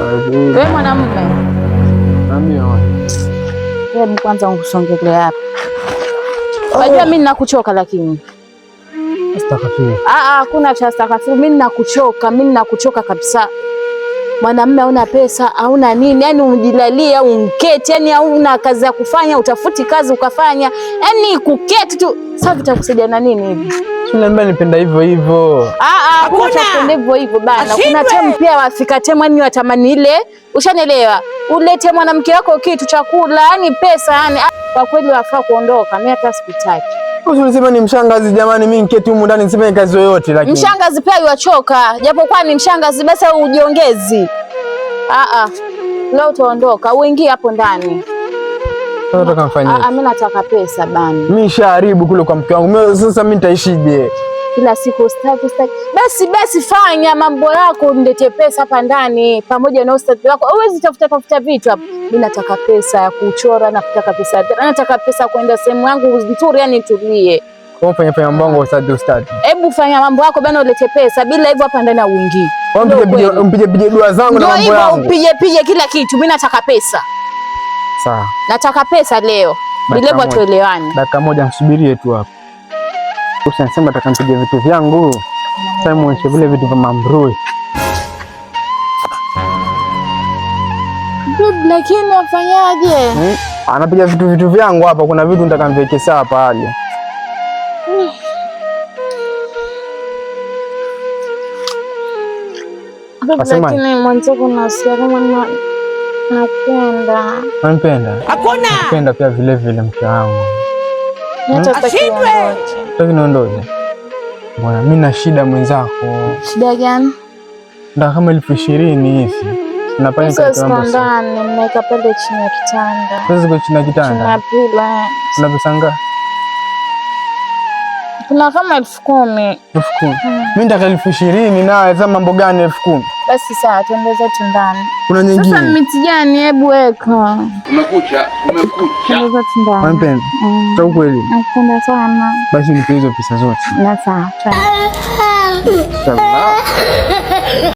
Wewe mwanamume. Hebu kwanza unkusongelee hapa. Unajua mimi ninakuchoka lakini. Astakafiru. Hakuna cha astakafiru. Mimi ninakuchoka kabisa. Mwanamume hauna pesa, hauna nini, yani ujilalie au unketi, yani hauna kazi ya kufanya, utafuti kazi ukafanya. Yani kuketi tu. Sasa vitakusaidia na nini hivi? Niambia nipenda hivyo hivyo. Hakuna cha kupenda hivyo hivyo bana. Kuna time pia wafika time ni watamani ile. Ushanielewa? Ulete mwanamke wako kitu chakula, yani pesa, yani kwa kweli wafaa kuondoka. Mimi hata sikutaki. Usisema ni mshangazi jamani, mimi niketi humu ndani niseme kazi yoyote lakini. Mshangazi pia yuachoka. Japokuwa ni mshangazi basi ujiongezi. Leo utaondoka, uingie hapo ndani. Nataka mfanyie. Mimi nataka pesa bana. Mimi shaharibu kule kwa mke wangu. Sasa mimi nitaishije? Kila siku staki. Basi fanya mambo yako uniletee pesa hapa ndani pamoja na ustadi wako. Huwezi tafuta vitu hapa. Mimi nataka pesa ya kuchora, nataka pesa. Nataka pesa kwenda sehemu yangu nzuri, yani nitulie. Kwa fanya mambo yangu ustadi. Hebu fanya mambo yako bana, ulete pesa. Bila hivyo hapa ndani auingii. Mpige dua zangu na mambo yangu. Mpige kila kitu. Mimi nataka pesa. Sawa. Nataka pesa leo. Bila hivyo tuelewane. Dakika moja msubirie tu hapo. Usisema nataka nipige vitu vyangu. Sasa muache vile vitu vya mambrui. Lakini wafanyaje? Anapiga vitu vyangu hapa, kuna vitu nataka niweke sawa pale. Lakini mwanzo nasikia kama nakupenda. Unanipenda? Hakuna. Nakupenda pia vile mke wangu. Ashindwe. Sitaki niondoke. Bwana, mimi na shida mwenzako. Shida gani? Ndio kama 20,000 hivi. Napanya katika mambo. Sasa nimeweka pale chini ya kitanda. Sasa ziko chini ya kitanda. Chini ya pila. Kuna pesa ngapi? Kuna kama 10,000. 10,000. Mimi nataka 20,000 na sasa mambo gani 10,000? Basi sawa, tuende zetu ndani. Kuna nyingine. Sasa miti gani? Hebu weka. Umekucha. Tuende zetu ndani. Unanipenda? Kwa kweli? Nakupenda sana. Basi nipe hizo pesa zote. Na sawa. Sawa.